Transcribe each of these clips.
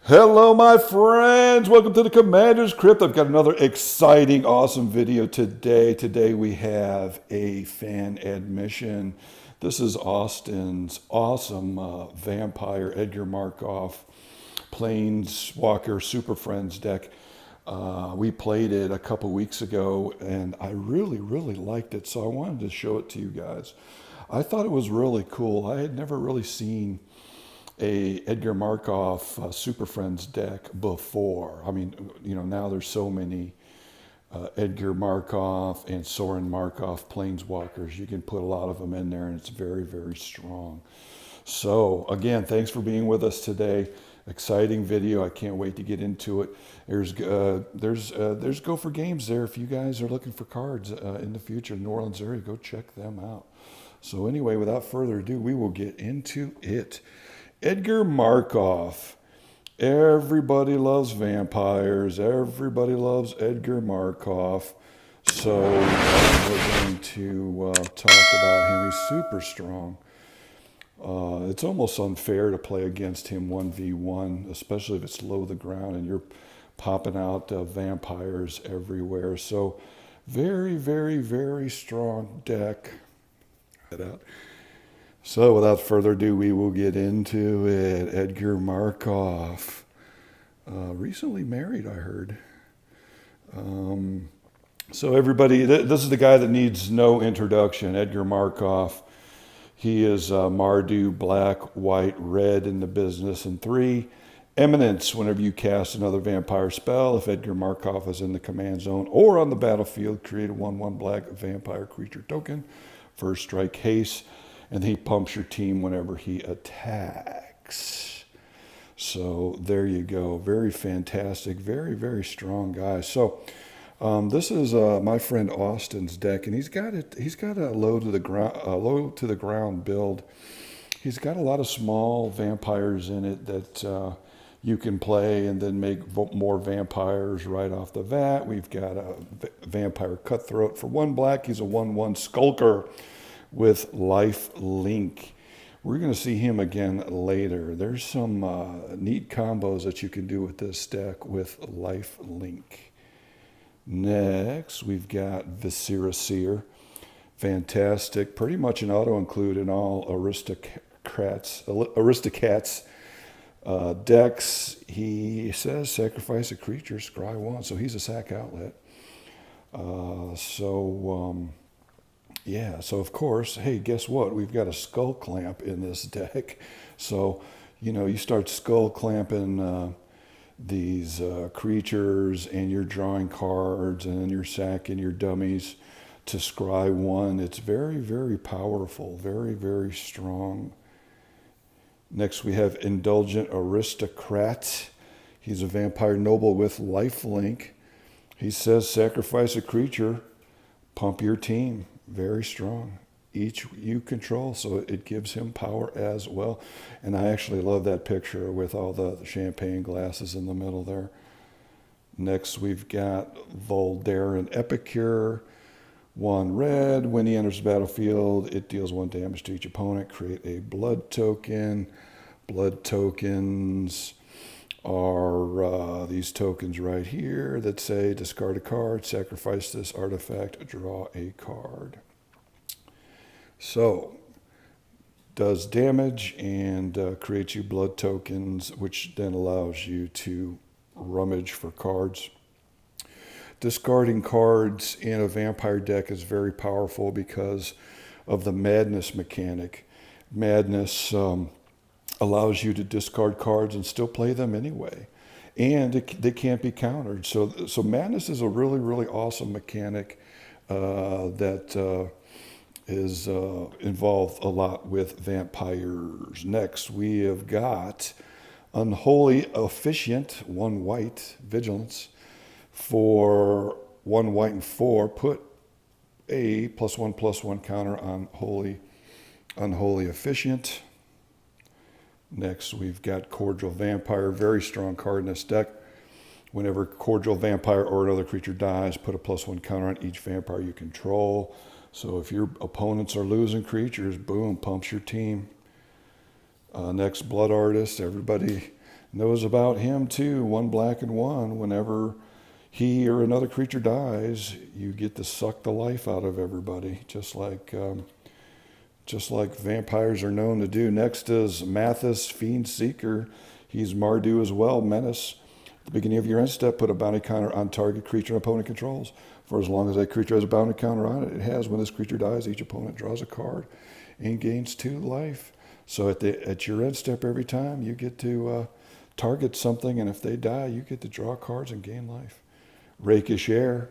Hello, my friends. Welcome to the Commander's Crypt. I've got another exciting, awesome video today. Today we have a fan admission. This is Austin's awesome vampire Edgar Markov Planeswalker Super Friends deck. We played it a couple weeks ago, and I really liked it, so I wanted to show it to you guys. I thought it was really cool. I had never really seen a Edgar Markov Super Friends deck before. I mean, you know, now there's so many Edgar Markov and Soren Markov Planeswalkers. You can put a lot of them in there, and it's very strong. So again, thanks for being with us today. Exciting video. I can't wait to get into it. There's Go for Games there. If you guys are looking for cards in the future, New Orleans area, go check them out. So anyway, without further ado, we will get into it. Edgar Markov. Everybody loves vampires. Everybody loves Edgar Markov. So we're going to talk about him. He's super strong. It's almost unfair to play against him 1v1, especially if it's low to the ground and you're popping out vampires everywhere. So very strong deck. So without further ado, we will get into it. Edgar Markov. Recently married, I heard. So everybody, this is the guy that needs no introduction. Edgar Markov. He is Mardu, black, white, red in the business. And 3, Eminence. Whenever you cast another vampire spell, if Edgar Markov is in the command zone or on the battlefield, create a 1/1 black vampire creature token. First strike haste. And he pumps your team whenever he attacks. So there you go. Very fantastic. Very strong guy. So this is my friend Austin's deck, and he's got a low to the ground build. He's got a lot of small vampires in it that you can play and then make more vampires right off the bat. We've got a vampire cutthroat for 1 black. He's a 1/1 skulker with life link. We're going to see him again later. There's some neat combos that you can do with this deck with life link. Next, we've got Viscera Seer. Fantastic. Pretty much an auto-include in all Aristocats decks. He says sacrifice a creature, scry 1. So he's a sack outlet. Yeah, so of course, hey, guess what? We've got a skull clamp in this deck. So, you know, you start skull clamping these creatures, and you're drawing cards, and then you're sacking your dummies to scry 1. It's very powerful, very strong. Next, we have Indulgent Aristocrat. He's a vampire noble with lifelink. He says sacrifice a creature, pump your team. Very strong. Each you control, so it gives him power as well. And I actually love that picture with all the champagne glasses in the middle there. Next, we've got Voldaren Epicure. 1 red. When he enters the battlefield, it deals 1 damage to each opponent. Create a blood token. Blood tokens are these tokens right here that say discard a card, sacrifice this artifact, draw a card. So does damage and creates you blood tokens, which then allows you to rummage for cards. Discarding cards in a vampire deck is very powerful because of the madness mechanic. Madness allows you to discard cards and still play them anyway. And they can't be countered. So madness is a really awesome mechanic that is involved a lot with vampires. Next, we have got Unholy Officiant, 1 white, Vigilance. For 1 white and 4, put a +1/+1 counter on Unholy Officiant. Next, we've got Cordial Vampire, very strong card in this deck. Whenever Cordial Vampire or another creature dies, put a +1 counter on each vampire you control. So if your opponents are losing creatures, boom, pumps your team. Next, Blood Artist. Everybody knows about him too. 1 black and 1. Whenever he or another creature dies, you get to suck the life out of everybody, just like vampires are known to do. Next is Mathis, Fiend Seeker. He's Mardu as well, Menace. At the beginning of your end step, put a bounty counter on target creature an opponent controls. For as long as that creature has a bounty counter on it, it has. When this creature dies, each opponent draws a card and gains 2 life. So at your end step every time, you get to target something, and if they die, you get to draw cards and gain life. Rakish Air,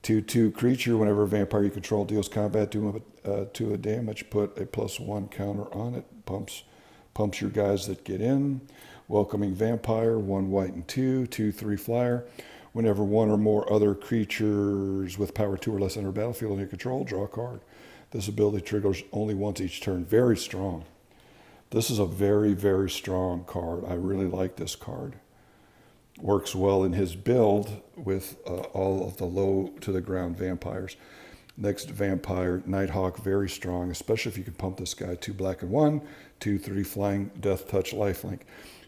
2/2 creature. Whenever a vampire you control deals combat to a damage, put a +1 counter on it. Pumps your guys that get in. Welcoming Vampire, 1 white and 2, 2/3 flyer. Whenever 1 or more other creatures with power 2 or less enter battlefield under your control, draw a card. This ability triggers only once each turn. Very strong. This is a very, very strong card. I really like this card. Works well in his build with all of the low to the ground vampires. Next, Vampire, Nighthawk, very strong, especially if you can pump this guy 2 black and 1, 2/3 flying, death touch, lifelink.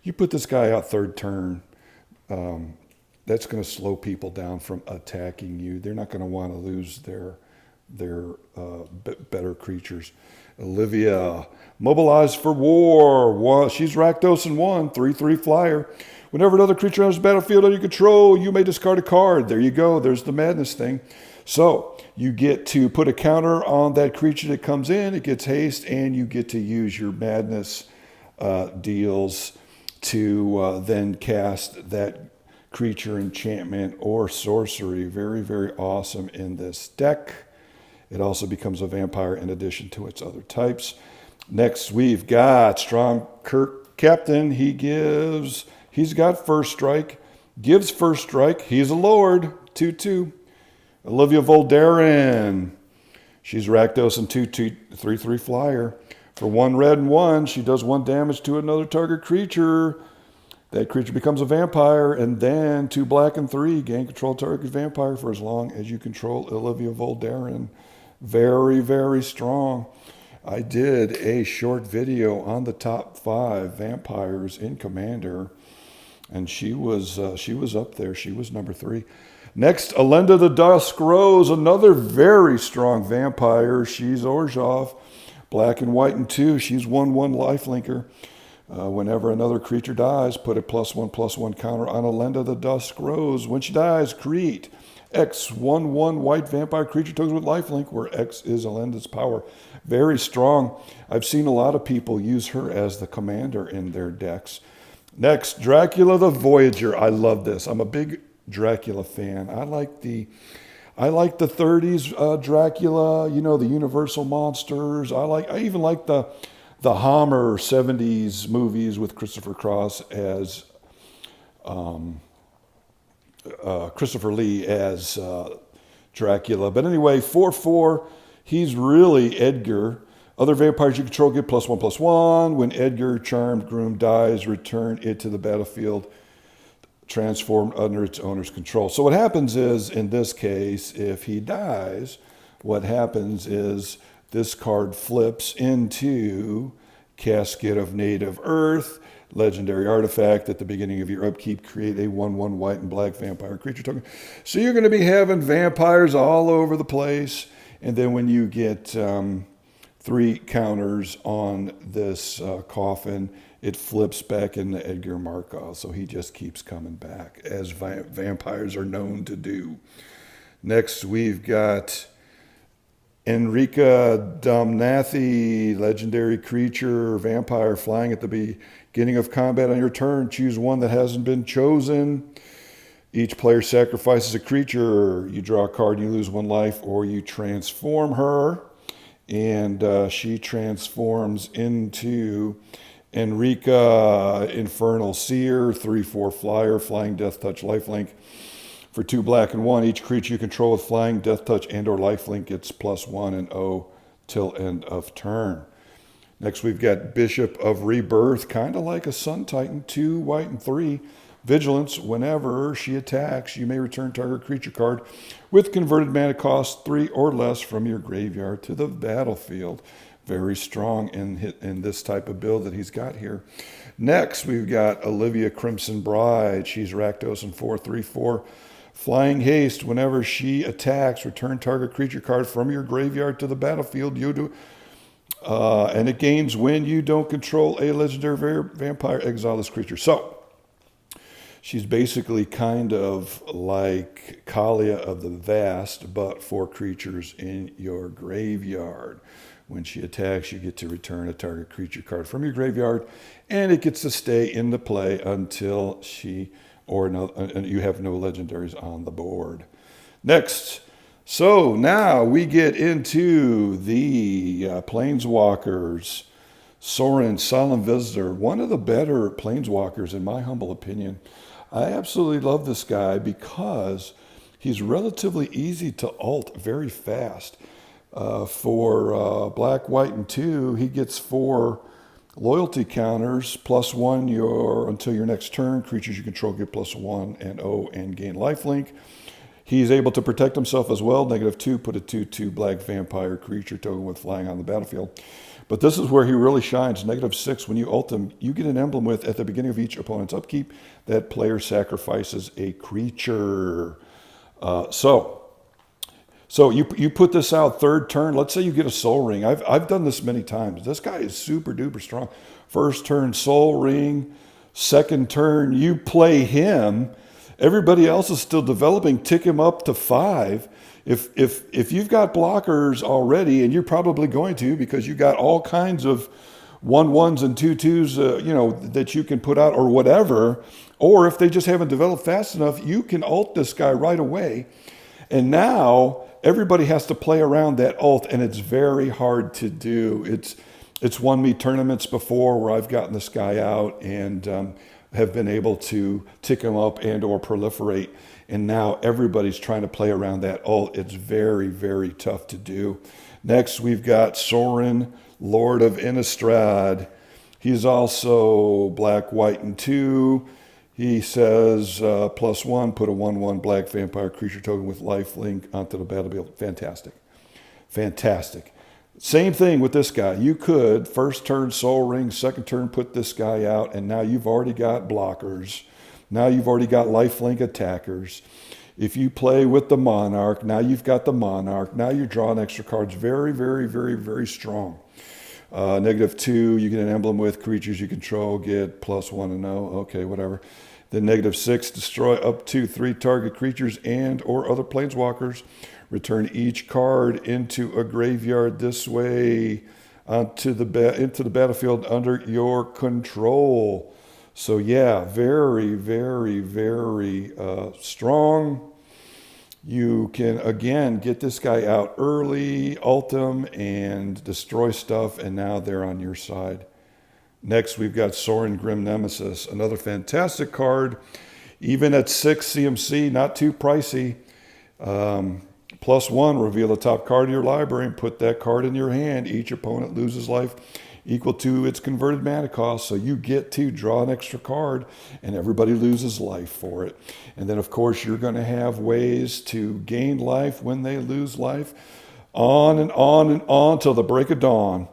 You put this guy out 3rd turn, that's going to slow people down from attacking you. They're not going to want to lose their better creatures. Olivia, mobilized for war. She's Rakdos and 1, 3/3 flyer. Whenever another creature enters the battlefield under your control, you may discard a card. There you go. There's the madness thing. So you get to put a counter on that creature that comes in. It gets haste, and you get to use your madness deals to then cast that creature enchantment or sorcery. Very, very awesome in this deck. It also becomes a vampire in addition to its other types. Next, we've got Strong Kirk Captain. He's got first strike, gives first strike. He's a lord, 2/2. Olivia Voldaren. She's Rakdos and 2/2, 3/3 flyer. For 1 red and 1, she does 1 damage to another target creature. That creature becomes a vampire, and then 2 black and 3, gain control target vampire for as long as you control Olivia Voldaren. Very, very strong. I did a short video on the top 5 vampires in Commander, and she was up there. She was number 3. Next, Alenda the Dusk Rose, another very strong vampire. She's Orzhov, black and white and 2. She's 1/1 lifelinker. Whenever another creature dies, put a +1/+1 counter on Alenda the Dusk Rose. When she dies, create X 1/1 white vampire creature tokens with lifelink, where X is Alenda's power. Very strong. I've seen a lot of people use her as the commander in their decks. Next, Dracula the Voyager. I love this. I'm a big Dracula fan. I like the 30s Dracula, you know, the Universal monsters. I even like the Hammer 70s movies with Christopher Cross as Christopher Lee as Dracula. But anyway, 4/4, he's really Edgar. Other vampires you control get +1/+1. When Edgar, Charmed Groom, dies, return it to the battlefield, transformed under its owner's control. So what happens is, in this case, if he dies, what happens is this card flips into Casket of Native Earth, legendary artifact. At the beginning of your upkeep, create a 1/1 white and black vampire creature token. So you're going to be having vampires all over the place. And then when you get 3 counters on this coffin, it flips back into Edgar Markov. So he just keeps coming back, as vampires are known to do. Next, we've got Enrica Domnathi, legendary creature, vampire, flying at the beginning of combat on your turn. Choose one that hasn't been chosen. Each player sacrifices a creature. You draw a card, you lose 1 life, or you transform her. And she transforms into Enrica Infernal Seer, 3/4 flyer, flying, death touch, lifelink. For 2 black and 1, each creature you control with flying, death touch, and or lifelink gets +1 and 0 till end of turn. Next, we've got Bishop of Rebirth, kind of like a Sun Titan, 2 white and 3. Vigilance, whenever she attacks, you may return target creature card with converted mana cost 3 or less from your graveyard to the battlefield. Very strong in this type of build that he's got here. Next, we've got Olivia Crimson Bride. She's Rakdos and 4/3/4. Flying Haste, whenever she attacks, return target creature card from your graveyard to the battlefield. You do, and it gains when you don't control a legendary vampire, exile this creature. So, she's basically kind of like Kalia of the Vast, but for creatures in your graveyard. When she attacks, you get to return a target creature card from your graveyard, and it gets to stay in the play until she or no, you have no legendaries on the board. Next, so now we get into the Planeswalkers. Sorin, Solemn Visitor, one of the better Planeswalkers in my humble opinion. I absolutely love this guy because he's relatively easy to ult very fast. For black, white, and 2, he gets 4 loyalty counters, +1 until your next turn. Creatures you control get +1 and gain lifelink. He's able to protect himself as well. -2, put a 2/2 black vampire creature token with flying on the battlefield. But this is where he really shines. -6, when you ult him, you get an emblem with, at the beginning of each opponent's upkeep, that player sacrifices a creature. So you put this out third turn. Let's say you get a Soul Ring. I've done this many times. This guy is super duper strong. First turn, Soul Ring. Second turn, you play him. Everybody else is still developing. Tick him up to 5. If you've got blockers already, and you're probably going to because you got all kinds of 1/1s and 2/2s, that you can put out or whatever, or if they just haven't developed fast enough, you can ult this guy right away. And now everybody has to play around that ult, and it's very hard to do. It's won me tournaments before where I've gotten this guy out and have been able to tick him up and or proliferate. And now everybody's trying to play around that ult. It's very, very tough to do. Next, we've got Sorin, Lord of Innistrad. He's also black, white, and 2. He says +1, put a 1/1 black vampire creature token with lifelink onto the battlefield. Fantastic. Fantastic. Same thing with this guy. You could first turn Soul Ring, second turn put this guy out, and now you've already got blockers. Now you've already got lifelink attackers. If you play with the Monarch, now you've got the Monarch. Now you're drawing extra cards. Very, very, very, very strong. -2, you get an emblem with creatures you control, get +1 and 0. Okay, whatever. Then -6, destroy up to 3 target creatures and or other planeswalkers. Return each card into a graveyard this way into the battlefield under your control. So yeah, very, very, very strong. You can, again, get this guy out early, ult him, and destroy stuff, and now they're on your side. Next, we've got Sorin Grim Nemesis, another fantastic card. Even at 6 CMC, not too pricey. +1, reveal the top card of your library and put that card in your hand. Each opponent loses life equal to its converted mana cost. So you get to draw an extra card and everybody loses life for it. And then, of course, you're going to have ways to gain life when they lose life. On and on and on till the break of dawn.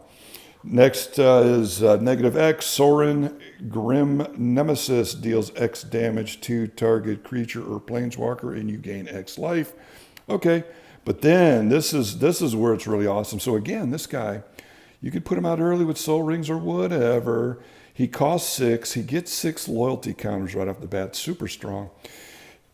Next is -X. Sorin Grim Nemesis deals X damage to target creature or planeswalker and you gain X life. Okay, but then this is where it's really awesome. So again, this guy, you could put him out early with Soul Rings or whatever. He costs 6. He gets 6 loyalty counters right off the bat. Super strong.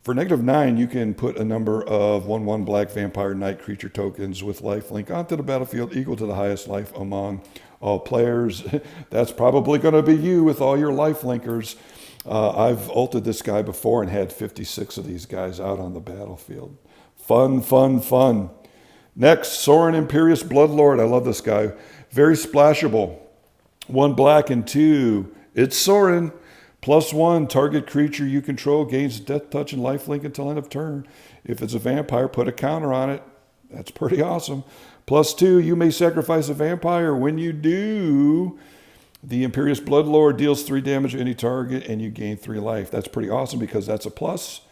For -9, you can put a number of 1/1 black vampire knight creature tokens with lifelink onto the battlefield equal to the highest life among all players. That's probably going to be you with all your lifelinkers. I've ulted this guy before and had 56 of these guys out on the battlefield. Fun, fun, fun. Next, Sorin Imperious Bloodlord. I love this guy. Very splashable. 1 black and 2. It's Sorin. +1, target creature you control gains death touch and lifelink until end of turn. If it's a vampire, put a counter on it. That's pretty awesome. +2, you may sacrifice a vampire. When you do, The Imperious Bloodlord deals 3 damage to any target, and you gain 3 life. That's pretty awesome because that's a plus,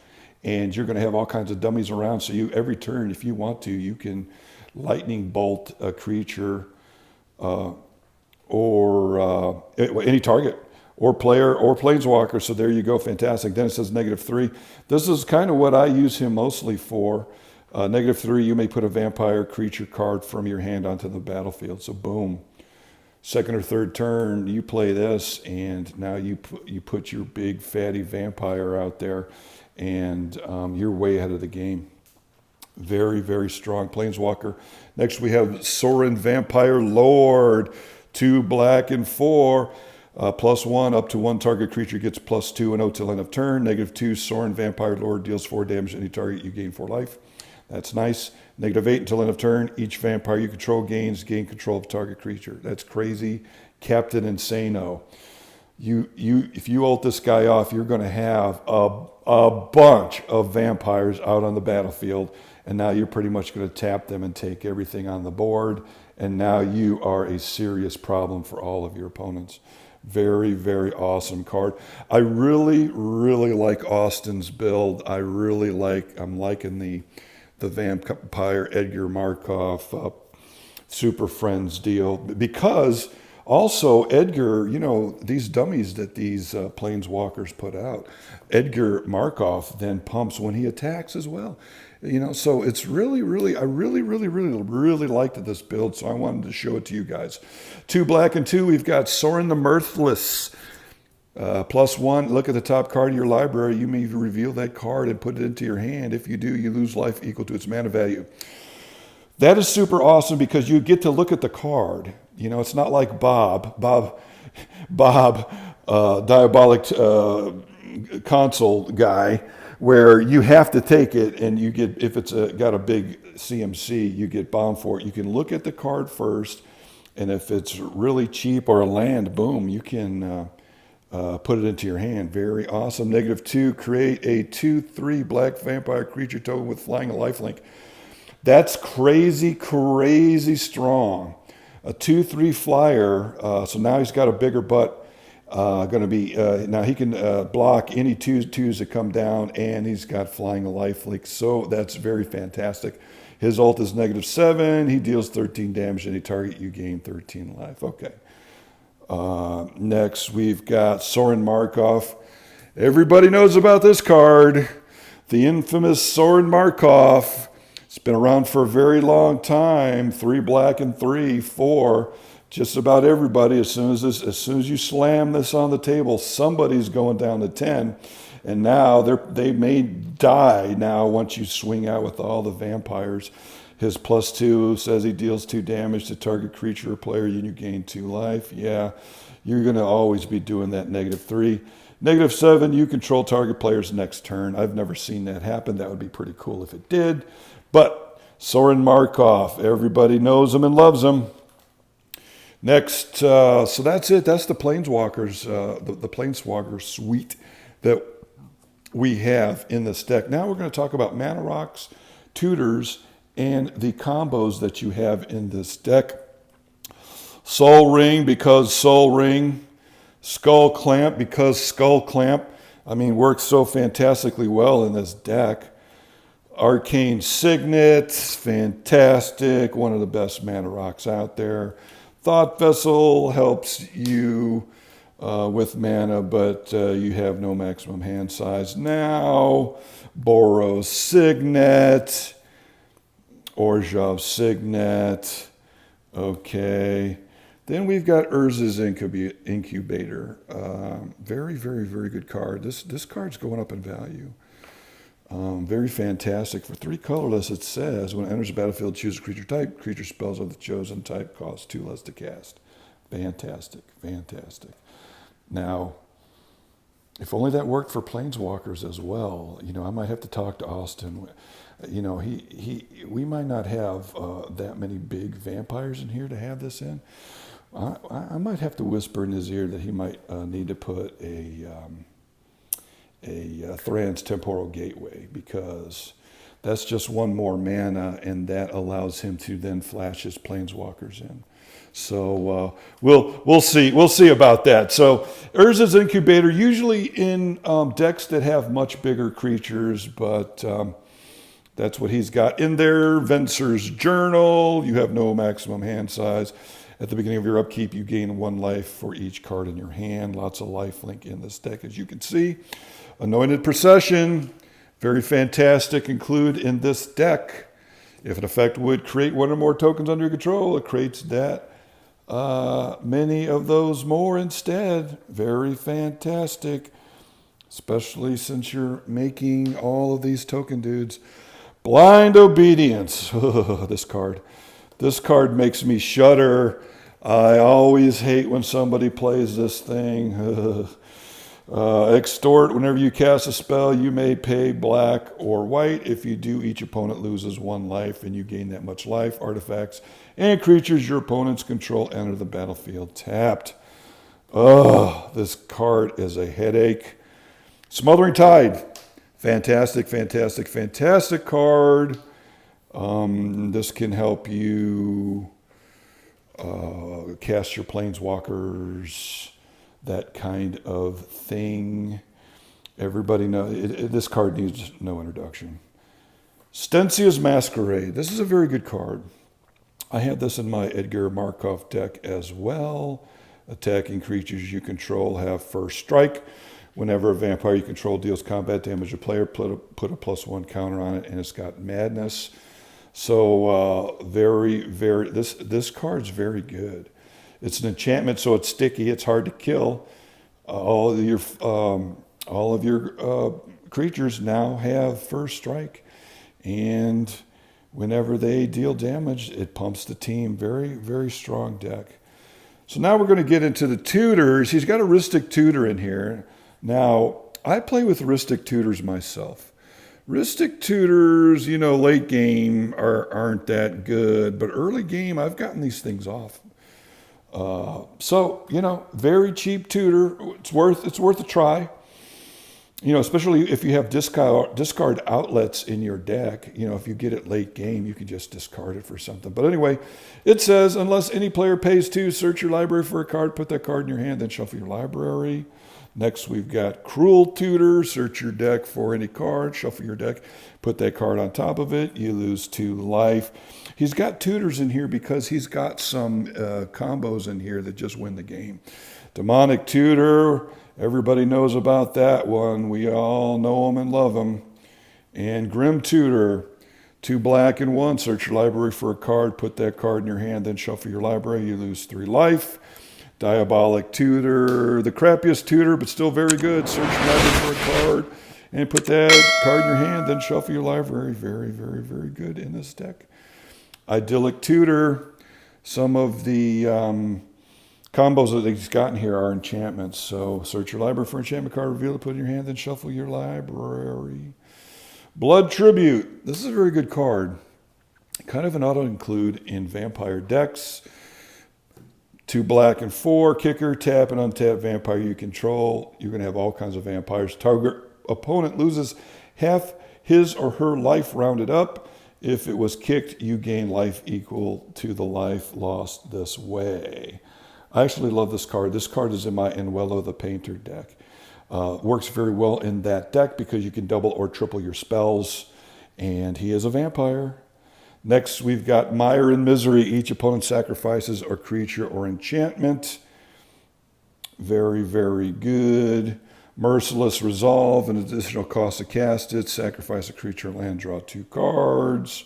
and you're going to have all kinds of dummies around. So you every turn, if you want to, you can lightning bolt a creature or any target or player or planeswalker. So there you go, fantastic. Then it says -3. This is kind of what I use him mostly for. -3, you may put a vampire creature card from your hand onto the battlefield. So boom. Second or third turn, you play this, and now you put your big fatty vampire out there, and you're way ahead of the game. Very, very strong planeswalker. Next we have Sorin Vampire Lord, 2 black and 4, +1 up to 1 target creature gets +2 and 0 till end of turn. -2, Sorin Vampire Lord deals 4 damage to any target, you gain 4 life. That's nice. -8 until end of turn. Each vampire you control gain control of target creature. That's crazy. Captain Insano. If you ult this guy off, you're going to have a bunch of vampires out on the battlefield, and now you're pretty much going to tap them and take everything on the board, and now you are a serious problem for all of your opponents. Very, very awesome card. I really, really like Austin's build. I'm liking the Vampire Edgar Markov Super Friends deal, because also Edgar, these dummies that these planeswalkers put out, Edgar Markov then pumps when he attacks as well. So it's really, really, I really, really, really, really liked this build, so I wanted to show it to you guys. 2 black and 2, we've got Sorin the Mirthless. +1, look at the top card of your library. You may reveal that card and put it into your hand. If you do, you lose life equal to its mana value. That is super awesome because you get to look at the card. It's not like Bob, Diabolic console guy, where you have to take it and you get, if it's got a big CMC, you get bound for it. You can look at the card first, and if it's really cheap or a land, boom, you can put it into your hand. Very awesome. -2, create a 2/3 black vampire creature token with flying and lifelink. That's crazy, crazy strong. A 2/3 flyer. So now he's got a bigger butt. Going to be now he can block any 2/2s that come down, and he's got flying and lifelink. So that's very fantastic. His ult is -7. He deals 13 damage to any target. You gain 13 life. Okay. Next, we've got Sorin Markov. Everybody knows about this card. The infamous Sorin Markov. It's been around for a very long time. 3 black and 3, 4. Just about everybody. As soon as you slam this on the table, somebody's going down to 10. And now they may die now once you swing out with all the vampires. His +2 says he deals 2 damage to target creature or player, and you gain 2 life. Yeah, you're going to always be doing that. -3. -7, you control target players next turn. I've never seen that happen. That would be pretty cool if it did. But Sorin Markov, everybody knows him and loves him. Next, so that's it. That's the Planeswalkers, the Planeswalker suite that we have in this deck. Now we're going to talk about Mana Rocks, Tutors, and the combos that you have in this deck. Soul Ring because Soul Ring. Skull Clamp because Skull Clamp. Works so fantastically well in this deck. Arcane Signet, fantastic. One of the best Mana Rocks out there. Thought Vessel helps you with mana, but you have no maximum hand size now. Boros Signet. Orzhov Signet. Okay. Then we've got Urza's Incubator. Very, very, very good card. This card's going up in value. Very fantastic. For 3 colorless, it says, when it enters the battlefield, choose a creature type. Creature spells of the chosen type cost 2 less to cast. Fantastic. Fantastic. Now, if only that worked for Planeswalkers as well. I might have to talk to Austin. We might not have that many big vampires in here to have this in. I might have to whisper in his ear that he might need to put a Thran's Temporal Gateway, because That's just one more mana, and that allows him to then flash his planeswalkers in. So we'll see about that. So Urza's Incubator, usually in decks that have much bigger creatures, but that's what he's got in there. Venser's Journal, you have no maximum hand size. At the beginning of your upkeep, you gain 1 life for each card in your hand. Lots of lifelink in this deck, as you can see. Anointed Procession, very fantastic. Include in this deck. If an effect would create 1 or more tokens under your control, it creates that. Many of those more instead. Very fantastic. Especially since you're making all of these token dudes. Blind Obedience. This card. This card makes me shudder. I always hate when somebody plays this thing. Extort, whenever you cast a spell, you may pay black or white. If you do, each opponent loses 1 life, and you gain that much life. Artifacts and creatures your opponents control enter the battlefield tapped. This card is a headache. Smothering Tide. Fantastic, fantastic, fantastic card. This can help you cast your planeswalkers, that kind of thing. Everybody knows this card needs no introduction. Stencia's Masquerade. This is a very good card. I have this in my Edgar Markov deck as well. Attacking creatures you control have first strike. Whenever a vampire you control deals combat damage to a player, put a +1 counter on it, and it's got Madness. So this card's very good. It's an enchantment, so it's sticky. It's hard to kill. All of your creatures now have first strike, and whenever they deal damage, it pumps the team. Very, very strong deck. So now we're going to get into the tutors. He's got a Rhystic Tutor in here. Now, I play with Rhystic Tutors myself. Rhystic Tutors, late game aren't that good, but early game, I've gotten these things off. Very cheap tutor. It's worth a try. Especially if you have discard outlets in your deck. If you get it late game, you can just discard it for something. But anyway, it says, unless any player pays 2, search your library for a card, put that card in your hand, then shuffle your library. Next, we've got Cruel Tutor. Search your deck for any card, shuffle your deck, put that card on top of it. You lose 2 life. He's got tutors in here because he's got some combos in here that just win the game. Demonic Tutor. Everybody knows about that one. We all know him and love him. And Grim Tutor. 2 black and 1. Search your library for a card, put that card in your hand, then shuffle your library. You lose 3 life. Diabolic Tutor, the crappiest tutor, but still very good. Search your library for a card and put that card in your hand, then shuffle your library. Very, very, very good in this deck. Idyllic Tutor, some of the combos that he's gotten here are enchantments. So search your library for an enchantment card, reveal it, put it in your hand, then shuffle your library. Blood Tribute, this is a very good card. Kind of an auto-include in vampire decks. 2 black and 4, kicker, tap and untap vampire you control. You're going to have all kinds of vampires. Target opponent loses half his or her life rounded up. If it was kicked, you gain life equal to the life lost this way. I actually love this card. This card is in my Enwello the Painter deck. Works very well in that deck because you can double or triple your spells. And he is a vampire. Next, we've got Mire in Misery. Each opponent sacrifices a creature or enchantment. Very, very good. Merciless Resolve, an additional cost to cast it. Sacrifice a creature or land, draw 2 cards.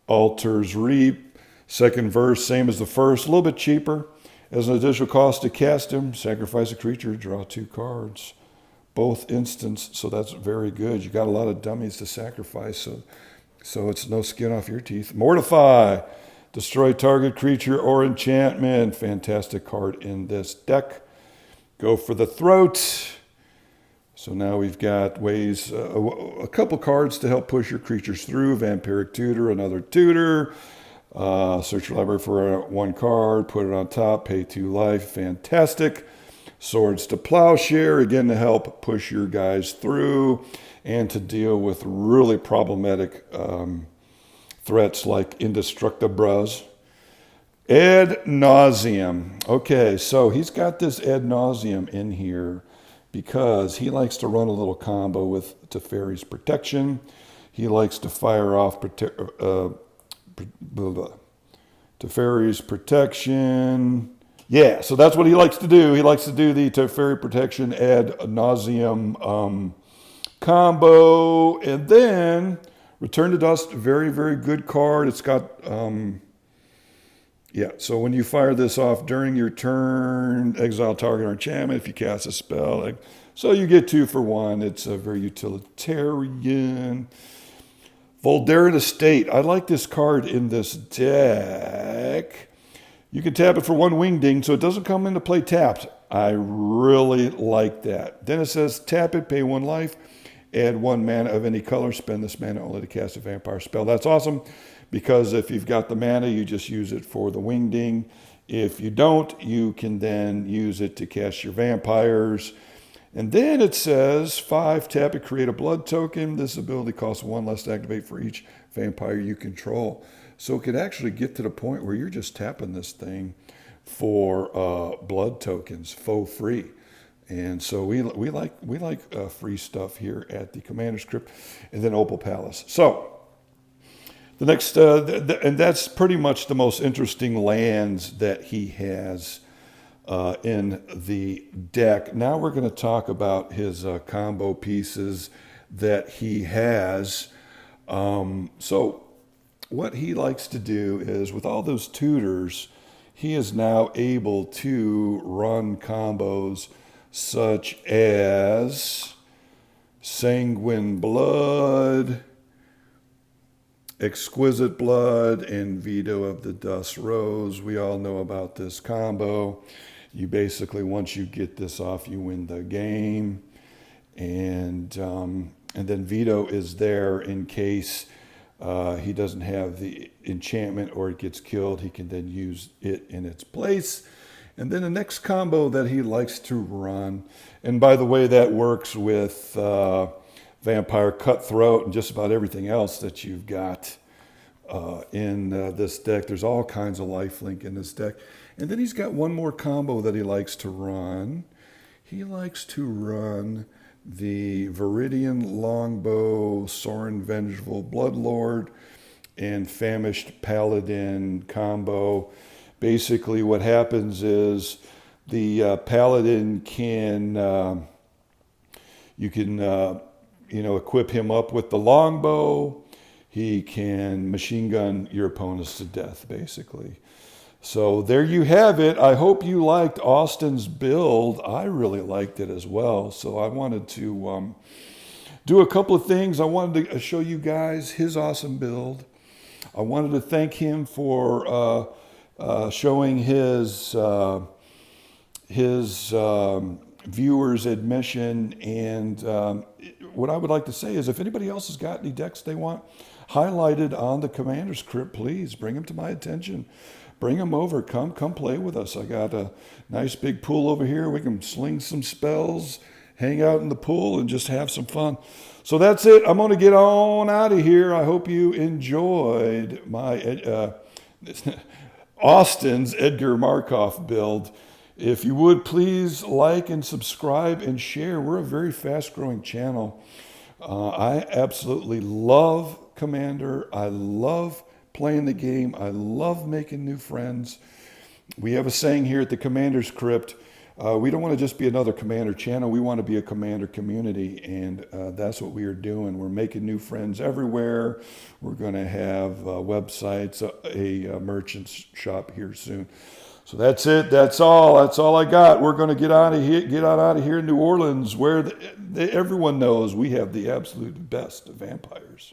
Altar's Reap. Second verse, same as the first, a little bit cheaper. As an additional cost to cast him, sacrifice a creature, draw 2 cards. Both instants, so that's very good. You got a lot of dummies to sacrifice, so it's no skin off your teeth. Mortify. Destroy target creature or enchantment. Fantastic card in this deck. Go for the throat. So now we've got ways, a couple cards to help push your creatures through. Vampiric Tutor, another tutor. Search your library for 1 card, put it on top, pay 2 life. Fantastic. Swords to Plowshare, again, to help push your guys through and to deal with really problematic threats like Indestructibles. Ad nauseum. Okay, so he's got this ad nauseum in here because he likes to run a little combo with Teferi's Protection. He likes to fire off Teferi's Protection. Yeah, so that's what he likes to do. He likes to do the Teferi Protection ad nauseum combo. And then Return to Dust, very, very good card. It's got... yeah, so when you fire this off during your turn, exile target or enchantment if you cast a spell. So you get 2 for 1. It's a very utilitarian. Voldaren Estate. I like this card in this deck. You can tap it for 1 wingding, so it doesn't come into play tapped. I really like that. Then it says tap it, pay 1 life, add 1 mana of any color, spend this mana only to cast a vampire spell. That's awesome. Because if you've got the mana, you just use it for the wingding. If you don't, you can then use it to cast your vampires. And then it says 5, tap it, create a blood token. This ability costs 1 less to activate for each vampire you control. So it could actually get to the point where you're just tapping this thing for blood tokens, faux free. And so we like free stuff here at the Commander's Crypt, and then Opal Palace. So the next, and that's pretty much the most interesting lands that he has in the deck. Now we're going to talk about his combo pieces that he has. So what he likes to do is, with all those tutors, he is now able to run combos such as Sanguine Blood, Exquisite Blood, and Veto of the Dust Rose. We all know about this combo. You basically, once you get this off, you win the game. And then Veto is there in case he doesn't have the enchantment or it gets killed. He can then use it in its place. And then the next combo that he likes to run, and by the way, that works with Vampire Cutthroat and just about everything else that you've got in this deck. There's all kinds of lifelink in this deck. And then he's got one more combo that he likes to run. He likes to run the Viridian Longbow, Sorin Vengeful Bloodlord, and Famished Paladin combo. Basically what happens is the Paladin can, you can equip him up with the longbow. He can machine gun your opponents to death, basically. So there you have it. I hope you liked Austin's build. I really liked it as well. So I wanted to do a couple of things. I wanted to show you guys his awesome build. I wanted to thank him for showing his viewers admission. And what I would like to say is, if anybody else has got any decks they want highlighted on the Commander's Crypt, please bring them to my attention. Bring them over. Come play with us. I got a nice big pool over here. We can sling some spells, hang out in the pool, and just have some fun. So that's it. I'm going to get on out of here. I hope you enjoyed my Austin's Edgar Markov build. If you would, please like and subscribe and share. We're a very fast-growing channel. I absolutely love Commander. I love playing the game. I love making new friends. We have a saying here at the Commander's Crypt. We don't want to just be another Commander channel. We want to be a Commander community, and that's what we are doing. We're making new friends everywhere. We're going to have websites, a merchant shop here soon. So that's it. That's all. That's all I got. We're going to get out of here in New Orleans, where everyone knows we have the absolute best of vampires.